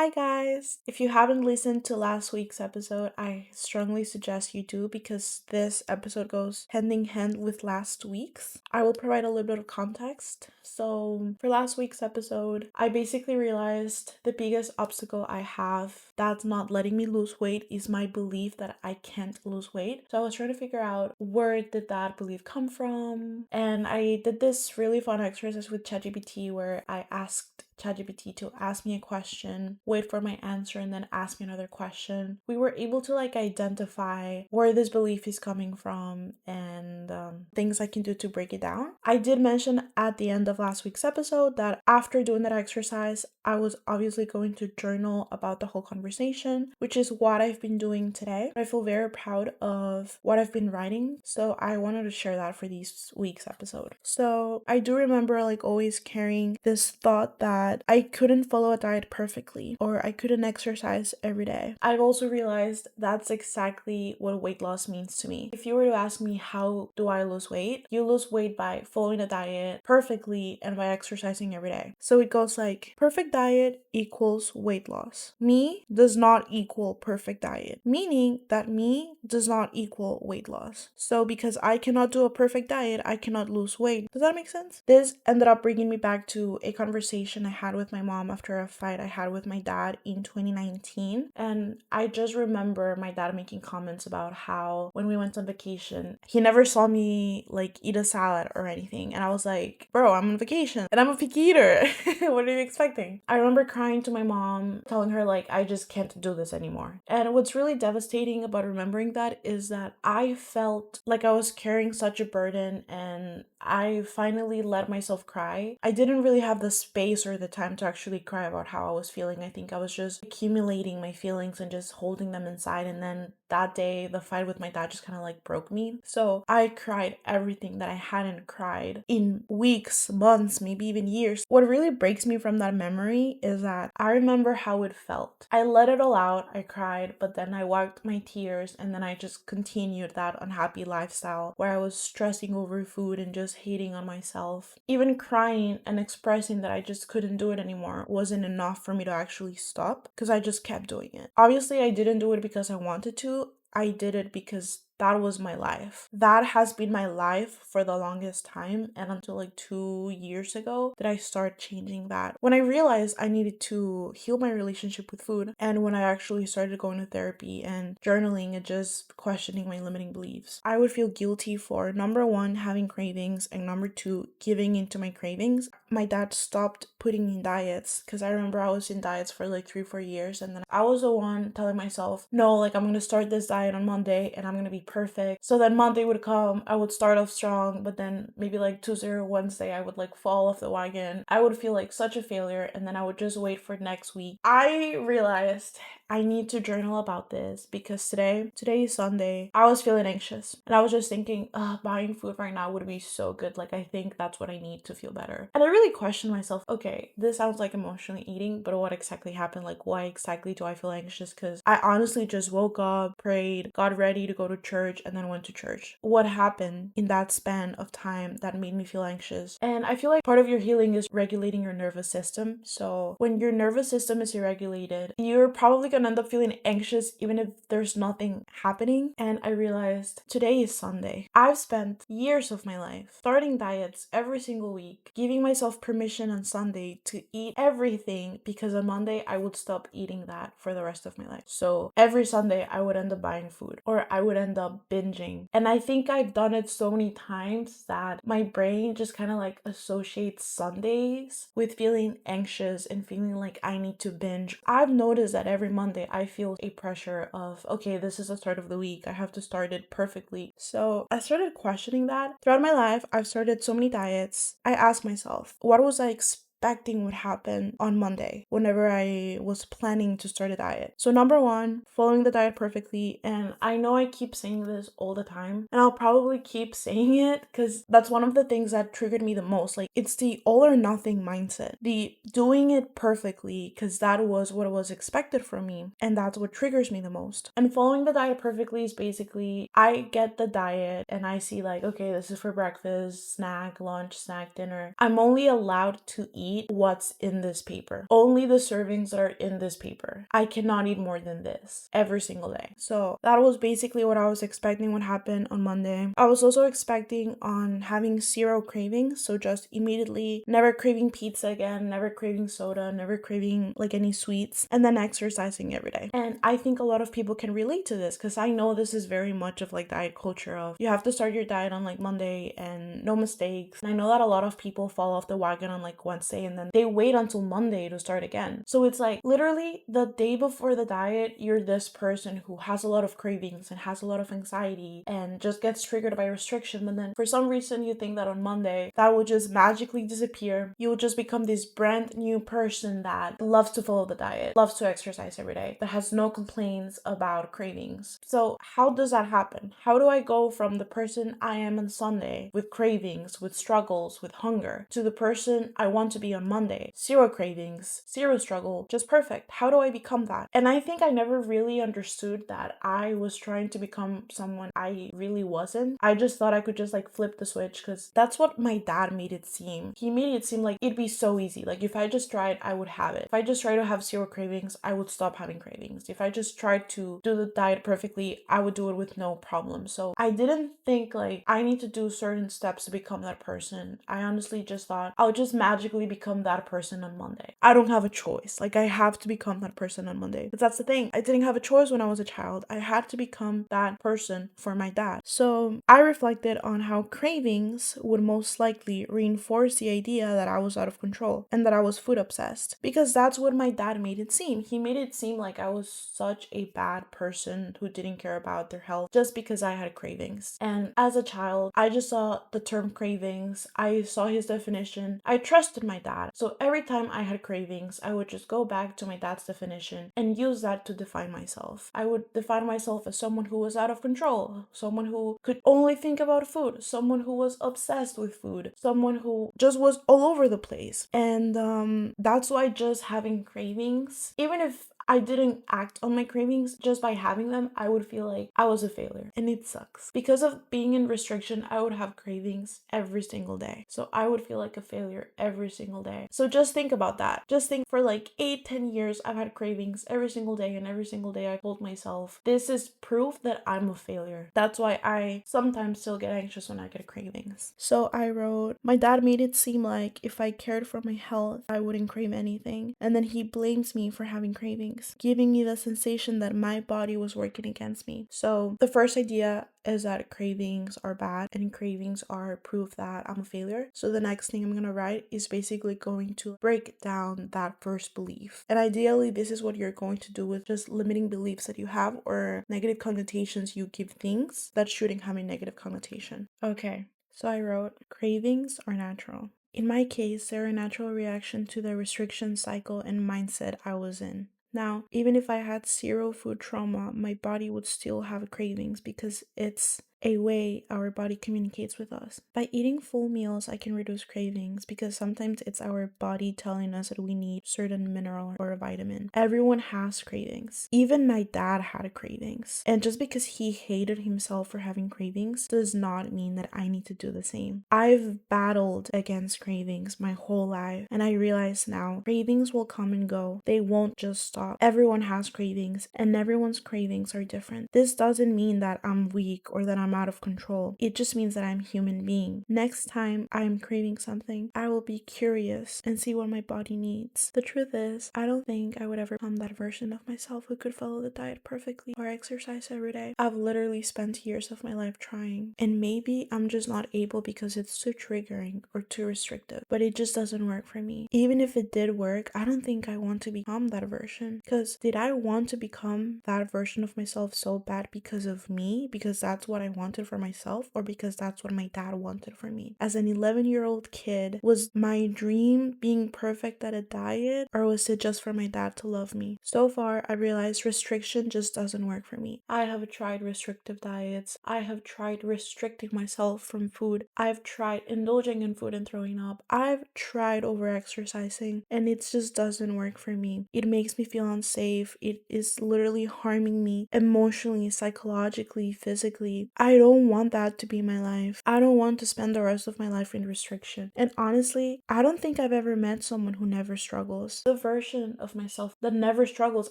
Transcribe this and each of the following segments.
Hi guys! If you haven't listened to last week's episode, I strongly suggest you do because this episode goes hand in hand with last week's. I will provide a little bit of context. So, for last week's episode, I basically realized the biggest obstacle I have that's not letting me lose weight is my belief that I can't lose weight. So, I was trying to figure out where did that belief come from, and I did this really fun exercise with ChatGPT where I asked ChatGPT to ask me a question, wait for my answer, and then ask me another question. We were able to identify where this belief is coming from and things I can do to break it down. I did mention at the end of last week's episode that after doing that exercise, I was obviously going to journal about the whole conversation, which is what I've been doing today. I feel very proud of what I've been writing, so I wanted to share that for this week's episode. So I do remember always carrying this thought that I couldn't follow a diet perfectly or I couldn't exercise every day. I've also realized that's exactly what weight loss means to me. If you were to ask me how do I lose weight, you lose weight by following a diet perfectly and by exercising every day. So it goes like perfect diet equals weight loss. Me does not equal perfect diet, meaning that me does not equal weight loss. So because I cannot do a perfect diet, I cannot lose weight. Does that make sense? This ended up bringing me back to a conversation I had with my mom after a fight I had with my dad in 2019. And I just remember my dad making comments about how when we went on vacation, he never saw me eat a salad or anything. And I was like, bro, I'm on vacation and I'm a picky eater. What are you expecting? I remember crying to my mom, telling her I just can't do this anymore. And what's really devastating about remembering that is that I felt like I was carrying such a burden and I finally let myself cry. I didn't really have the space or the time to actually cry about how I was feeling. I think I was just accumulating my feelings and just holding them inside. And then that day, the fight with my dad just kind of broke me. So I cried everything that I hadn't cried in weeks, months, maybe even years. What really breaks me from that memory is that I remember how it felt. I let it all out, I cried, but then I wiped my tears and then I just continued that unhappy lifestyle where I was stressing over food and just hating on myself. Even crying and expressing that I just couldn't do it anymore wasn't enough for me to actually stop because I just kept doing it. Obviously, I didn't do it because I wanted to. I did it because that was my life. That has been my life for the longest time, and until 2 years ago that I started changing that. When I realized I needed to heal my relationship with food, and when I actually started going to therapy and journaling and just questioning my limiting beliefs, I would feel guilty for number one, having cravings, and number two, giving into my cravings. My dad stopped putting me in diets because I remember I was in diets for 3-4 years, and then I was the one telling myself, no, I'm gonna start this diet on Monday and I'm gonna be perfect. So then Monday would come, I would start off strong, but then maybe Tuesday or Wednesday I would fall off the wagon. I would feel such a failure, and then I would just wait for next week. I realized I need to journal about this because today is Sunday. I was feeling anxious and I was just thinking, buying food right now would be so good. I think that's what I need to feel better. And I really questioned myself, okay, this sounds like emotionally eating, but what exactly happened? Why exactly do I feel anxious? Because I honestly just woke up, prayed, got ready to go to church, and then went to church. What happened in that span of time that made me feel anxious? And I feel part of your healing is regulating your nervous system. So when your nervous system is irregulated, you're probably gonna end up feeling anxious even if there's nothing happening. And I realized today is Sunday. I've spent years of my life starting diets every single week, giving myself permission on Sunday to eat everything because on Monday I would stop eating that for the rest of my life. So every Sunday I would end up buying food or I would end up binging. And I think I've done it so many times that my brain just kind of associates Sundays with feeling anxious and feeling like I need to binge. I've noticed that every Monday I feel a pressure of, okay, this is the start of the week. I have to start it perfectly. So I started questioning that. Throughout my life, I've started so many diets. I asked myself, what was I expecting would happen on Monday whenever I was planning to start a diet? So number one, following the diet perfectly. And I know I keep saying this all the time, and I'll probably keep saying it because that's one of the things that triggered me the most. It's the all or nothing mindset, the doing it perfectly because that was what was expected from me, and that's what triggers me the most. And following the diet perfectly is basically I get the diet and I see okay, this is for breakfast, snack, lunch, snack, dinner. I'm only allowed to eat eat what's in this paper. Only the servings that are in this paper. I cannot eat more than this every single day. So that was basically what I was expecting would happen on Monday. I was also expecting on having zero cravings. So just immediately never craving pizza again, never craving soda, never craving like any sweets, and then exercising every day. And I think a lot of people can relate to this because I know this is very much of like diet culture of you have to start your diet on like Monday and no mistakes. And I know that a lot of people fall off the wagon on like Wednesday and then they wait until Monday to start again. So it's like literally the day before the diet, you're this person who has a lot of cravings and has a lot of anxiety and just gets triggered by restriction. And then for some reason you think that on Monday that will just magically disappear. You will just become this brand new person that loves to follow the diet, loves to exercise every day, that has no complaints about cravings. So how does that happen? How do I go from the person I am on Sunday with cravings, with struggles, with hunger, to the person I want to be on Monday? Zero cravings, zero struggle, just perfect. How do I become that? And I think I never really understood that I was trying to become someone I really wasn't. I just thought I could just like flip the switch because that's what my dad made it seem. He made it seem like it'd be so easy. Like if I just tried, I would have it. If I just try to have zero cravings, I would stop having cravings. If I just tried to do the diet perfectly, I would do it with no problem. So I didn't think like I need to do certain steps to become that person. I honestly just thought I'll just magically become that person on Monday. I don't have a choice. Like I have to become that person on Monday. But that's the thing. I didn't have a choice when I was a child. I had to become that person for my dad. So I reflected on how cravings would most likely reinforce the idea that I was out of control and that I was food obsessed because that's what my dad made it seem. He made it seem like I was such a bad person who didn't care about their health just because I had cravings. And as a child, I just saw the term cravings. I saw his definition. I trusted my dad. So every time I had cravings, I would just go back to my dad's definition and use that to define myself. I would define myself as someone who was out of control, someone who could only think about food, someone who was obsessed with food, someone who just was all over the place. And that's why just having cravings, even if I didn't act on my cravings, just by having them, I would feel like I was a failure. And it sucks. Because of being in restriction, I would have cravings every single day. So I would feel like a failure every single day. So just think about that. Just think for like 8-10 years, I've had cravings every single day. And every single day I told myself, this is proof that I'm a failure. That's why I sometimes still get anxious when I get cravings. So I wrote, my dad made it seem like if I cared for my health, I wouldn't crave anything. And then he blames me for having cravings, giving me the sensation that my body was working against me. So the first idea is that cravings are bad and cravings are proof that I'm a failure. So the next thing I'm going to write is basically going to break down that first belief. And ideally, this is what you're going to do with just limiting beliefs that you have or negative connotations you give things that shouldn't have a negative connotation. Okay, so I wrote, cravings are natural. In my case, they're a natural reaction to the restriction cycle and mindset I was in. Now, even if I had zero food trauma, my body would still have cravings because it's a way our body communicates with us. By eating full meals, I can reduce cravings because sometimes it's our body telling us that we need certain mineral or a vitamin. Everyone has cravings. Even my dad had cravings. And just because he hated himself for having cravings does not mean that I need to do the same. I've battled against cravings my whole life, and I realize now cravings will come and go. They won't just stop. Everyone has cravings, and everyone's cravings are different. This doesn't mean that I'm weak or that I'm out of control. It just means that I'm a human being. Next time I'm craving something, I will be curious and see what my body needs. The truth is, I don't think I would ever become that version of myself who could follow the diet perfectly or exercise every day. I've literally spent years of my life trying, and maybe I'm just not able because it's too triggering or too restrictive, but it just doesn't work for me. Even if it did work, I don't think I want to become that version. Because did I want to become that version of myself so bad because of me? Because that's what I wanted for myself, or because that's what my dad wanted for me? As an 11-year-old kid, was my dream being perfect at a diet, or was it just for my dad to love me? So far, I realized restriction just doesn't work for me. I have tried restrictive diets. I have tried restricting myself from food. I've tried indulging in food and throwing up. I've tried over-exercising, and it just doesn't work for me. It makes me feel unsafe. It is literally harming me emotionally, psychologically, physically. I I don't want that to be my life. I don't want to spend the rest of my life in restriction. And honestly, I don't think I've ever met someone who never struggles. The version of myself that never struggles,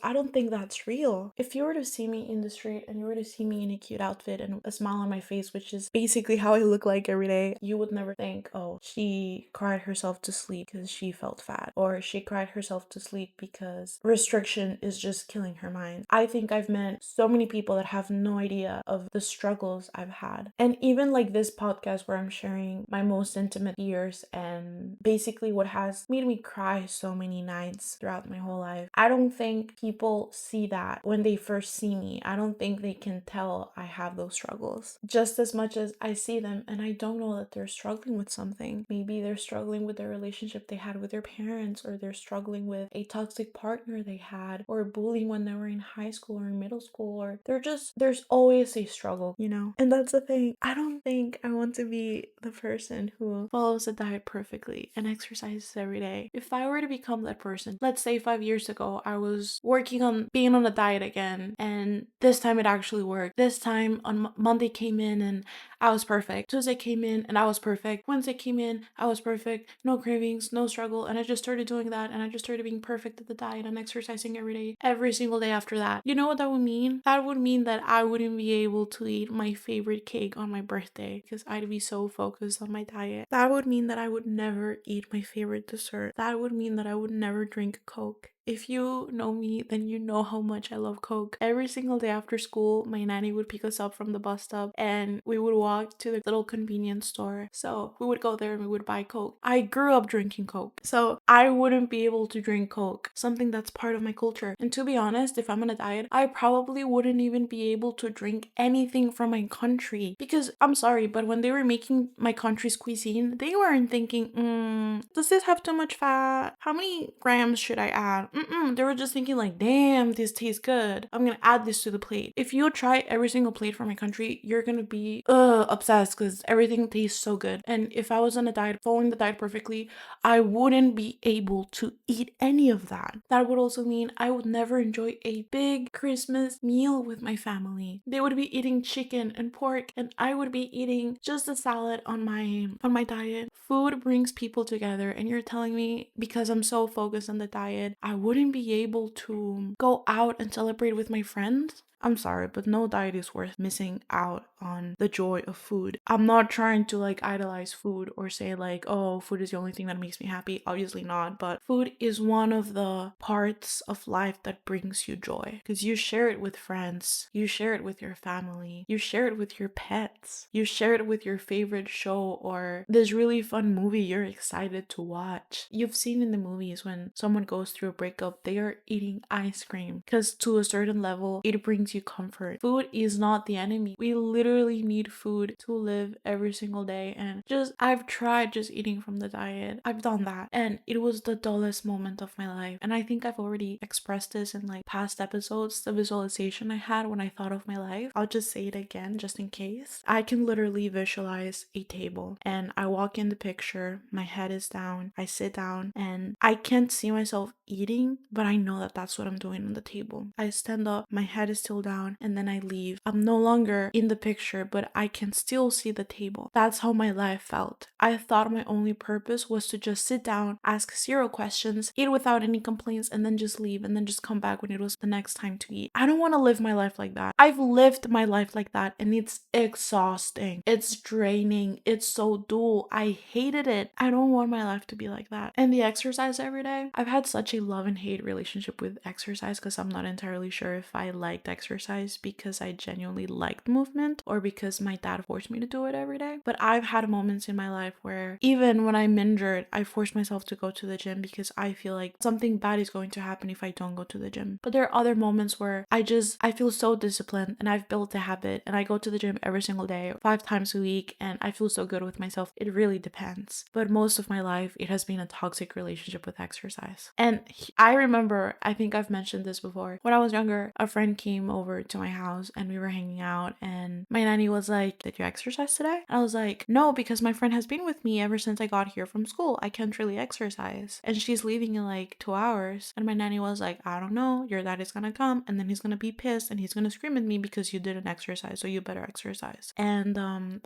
I don't think that's real. If you were to see me in the street and you were to see me in a cute outfit and a smile on my face, which is basically how I look like every day, you would never think, oh, she cried herself to sleep because she felt fat, or she cried herself to sleep because restriction is just killing her mind. I think I've met so many people that have no idea of the struggles I've had. And even like this podcast where I'm sharing my most intimate fears and basically what has made me cry so many nights throughout my whole life, I don't think people see that when they first see me. I don't think they can tell I have those struggles just as much as I see them and I don't know that they're struggling with something. Maybe they're struggling with their relationship they had with their parents, or they're struggling with a toxic partner they had, or bullying when they were in high school or in middle school, or there's always a struggle, you know? And that's the thing. I don't think I want to be the person who follows a diet perfectly and exercises every day. If I were to become that person, let's say 5 years ago, I was working on being on a diet again, and this time it actually worked. This time on Monday came in and I was perfect. Tuesday came in and I was perfect. Wednesday came in, I was perfect. No cravings, no struggle. And I just started doing that, and I just started being perfect at the diet and exercising every day, every single day after that. You know what that would mean? That would mean that I wouldn't be able to eat my favorite cake on my birthday because I'd be so focused on my diet. That would mean that I would never eat my favorite dessert. That would mean that I would never drink Coke. If you know me, then you know how much I love Coke. Every single day after school, my nanny would pick us up from the bus stop and we would walk to the little convenience store. So we would go there and we would buy Coke. I grew up drinking Coke, so I wouldn't be able to drink Coke, something that's part of my culture. And to be honest, if I'm on a diet, I probably wouldn't even be able to drink anything from my country because I'm sorry, but when they were making my country's cuisine, they weren't thinking, does this have too much fat? How many grams should I add? They were just thinking like, damn, this tastes good. I'm gonna add this to the plate. If you try every single plate from my country, you're gonna be obsessed because everything tastes so good. And if I was on a diet, following the diet perfectly, I wouldn't be able to eat any of that. That would also mean I would never enjoy a big Christmas meal with my family. They would be eating chicken and pork, and I would be eating just a salad on my diet. Food brings people together, and you're telling me because I'm so focused on the diet, I wouldn't be able to go out and celebrate with my friends? I'm sorry, but no diet is worth missing out on the joy of food. I'm not trying to like idolize food or say like, oh, food is the only thing that makes me happy. Obviously not, but food is one of the parts of life that brings you joy because you share it with friends, you share it with your family, you share it with your pets, you share it with your favorite show or this really fun movie you're excited to watch. You've seen in the movies when someone goes through a breakup, they are eating ice cream because to a certain level, it brings you comfort. Food is not the enemy. We literally need food to live every single day. And I've tried just eating from the diet. I've done that. And it was the dullest moment of my life. And I think I've already expressed this in like past episodes, the visualization I had when I thought of my life. I'll just say it again just in case. I can literally visualize a table and I walk in the picture, my head is down, I sit down and I can't see myself eating, but I know that that's what I'm doing on the table. I stand up, my head is still down, and then I leave. I'm no longer in the picture, but I can still see the table. That's how my life felt. I thought my only purpose was to just sit down, ask 0 questions, eat without any complaints, and then just leave, and then just come back when it was the next time to eat. I don't want to live my life like that. I've lived my life like that, and it's exhausting. It's draining. It's so dull. I hated it. I don't want my life to be like that. And the exercise every day, I've had such a love and hate relationship with exercise because I'm not entirely sure if I liked exercise because I genuinely liked movement or because my dad forced me to do it every day. But I've had moments in my life where even when I'm injured, I force myself to go to the gym because I feel like something bad is going to happen if I don't go to the gym. But there are other moments where I feel so disciplined and I've built a habit and I go to the gym every single day, 5 times a week, and I feel so good with myself. It really depends. But most of my life, it has been a toxic relationship with exercise. And I remember, I think I've mentioned this before, when I was younger, a friend came over to my house and we were hanging out, and my nanny was like, "Did you exercise today?" I was like, "No, because my friend has been with me ever since I got here from school. I can't really exercise. And she's leaving in like 2 hours." And my nanny was like, "I don't know. Your dad is gonna come and then he's gonna be pissed and he's gonna scream at me because you didn't exercise, so you better exercise." And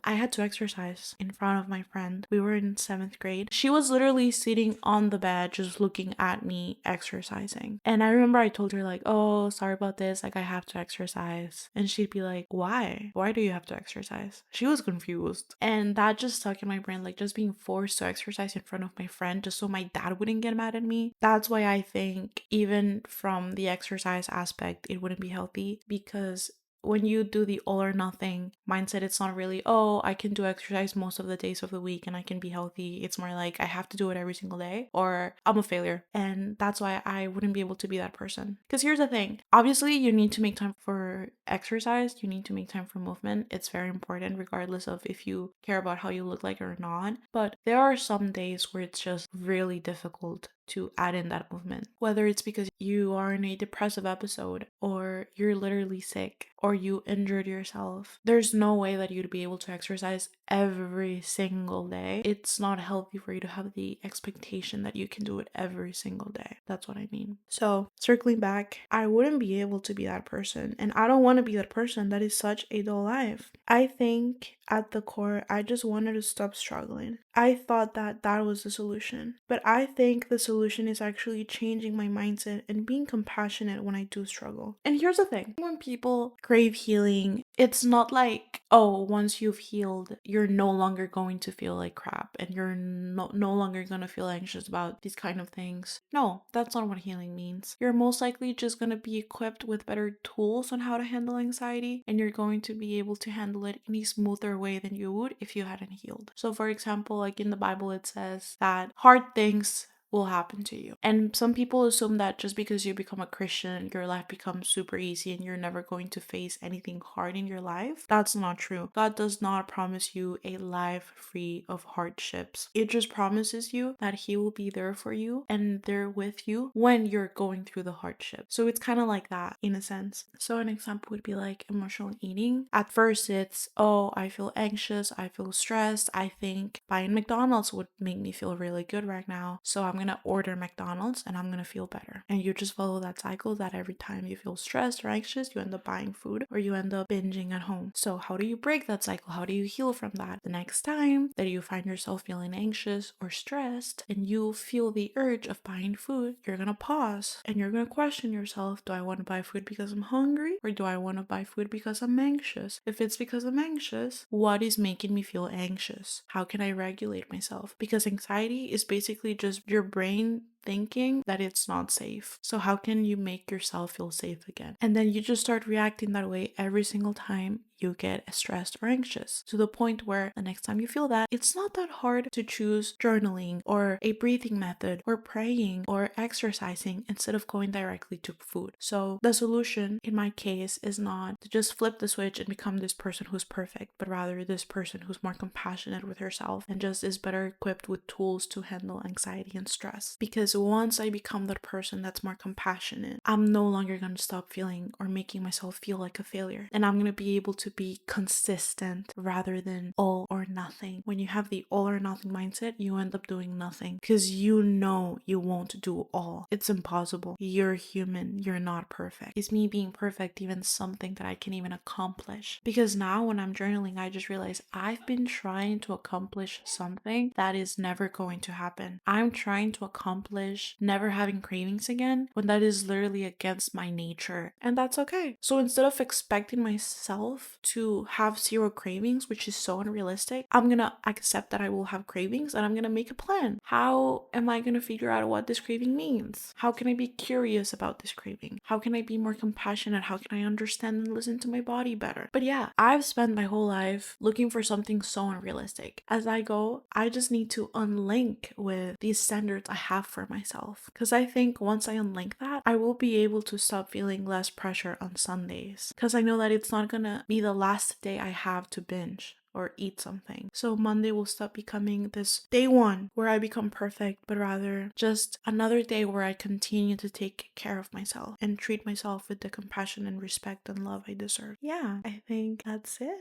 I had to exercise in front of my friend. We were in 7th grade. She was literally sitting on the bed just looking at me exercising. And I remember I told her like, "Oh, sorry about this. Like I have to exercise." And she'd be like, "Why? Why do you have to exercise?" She was confused. And that just stuck in my brain, like just being forced to exercise in front of my friend just so my dad wouldn't get mad at me. That's why I think even from the exercise aspect, it wouldn't be healthy, because when you do the all or nothing mindset, it's not really, oh, I can do exercise most of the days of the week and I can be healthy. It's more like I have to do it every single day or I'm a failure. And that's why I wouldn't be able to be that person. Because here's the thing, obviously, you need to make time for exercise, you need to make time for movement. It's very important, regardless of if you care about how you look like or not. But there are some days where it's just really difficult to add in that movement, whether it's because you are in a depressive episode or you're literally sick or you injured yourself. There's no way that you'd be able to exercise every single day. It's not healthy for you to have the expectation that you can do it every single day. That's what I mean. So circling back, I wouldn't be able to be that person, and I don't want to be that person. That is such a dull life. I think at the core, I just wanted to stop struggling. I thought that that was the solution, but I think the solution is actually changing my mindset and being compassionate when I do struggle. And here's the thing, when people crave healing, it's not like, oh, once you've healed, you're no longer going to feel like crap and you're no longer going to feel anxious about these kind of things. No, that's not what healing means. You're most likely just going to be equipped with better tools on how to handle anxiety, and you're going to be able to handle it in a smoother way than you would if you hadn't healed. So for example, like in the Bible, it says that hard things will happen to you. And some people assume that just because you become a Christian, your life becomes super easy and you're never going to face anything hard in your life. That's not true. God does not promise you a life free of hardships. It just promises you that He will be there for you and there with you when you're going through the hardship. So it's kind of like that in a sense. So an example would be like emotional eating. At first it's, oh, I feel anxious, I feel stressed, I think buying McDonald's would make me feel really good right now, so I'm gonna order McDonald's and I'm gonna feel better. And you just follow that cycle that every time you feel stressed or anxious, you end up buying food or you end up binging at home. So how do you break that cycle? How do you heal from that? The next time that you find yourself feeling anxious or stressed and you feel the urge of buying food, you're gonna pause and you're gonna question yourself, do I want to buy food because I'm hungry or do I want to buy food because I'm anxious? If it's because I'm anxious, what is making me feel anxious? How can I regulate myself? Because anxiety is basically just your brain thinking that it's not safe. So how can you make yourself feel safe again? And then you just start reacting that way every single time you get stressed or anxious, to the point where the next time you feel that, it's not that hard to choose journaling or a breathing method or praying or exercising instead of going directly to food. So the solution in my case is not to just flip the switch and become this person who's perfect, but rather this person who's more compassionate with herself and just is better equipped with tools to handle anxiety and stress. Because once I become that person that's more compassionate, I'm no longer going to stop feeling or making myself feel like a failure, and I'm going to be able to be consistent rather than all or nothing. When you have the all or nothing mindset, you end up doing nothing because you know you won't do all. It's impossible. You're human. You're not perfect. Is me being perfect even something that I can even accomplish? Because now when I'm journaling, I just realize I've been trying to accomplish something that is never going to happen. I'm trying to accomplish never having cravings again when that is literally against my nature, and that's okay. So instead of expecting myself to have zero cravings, which is so unrealistic, I'm gonna accept that I will have cravings and I'm gonna make a plan. How am I gonna figure out what this craving means? How can I be curious about this craving? How can I be more compassionate? How can I understand and listen to my body better? But yeah, I've spent my whole life looking for something so unrealistic. As I go, I just need to unlink with these standards I have for myself, because I think once I unlink that, I will be able to stop feeling less pressure on Sundays, because I know that it's not gonna be the last day I have to binge. or eat something. So Monday will stop becoming this day one where I become perfect, but rather just another day where I continue to take care of myself and treat myself with the compassion and respect and love I deserve. Yeah, I think that's it.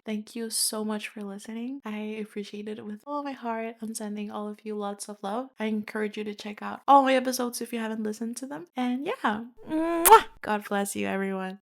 Thank you so much for listening. I appreciate it with all my heart. I'm sending all of you lots of love. I encourage you to check out all my episodes if you haven't listened to them. And yeah, mwah! God bless you, everyone.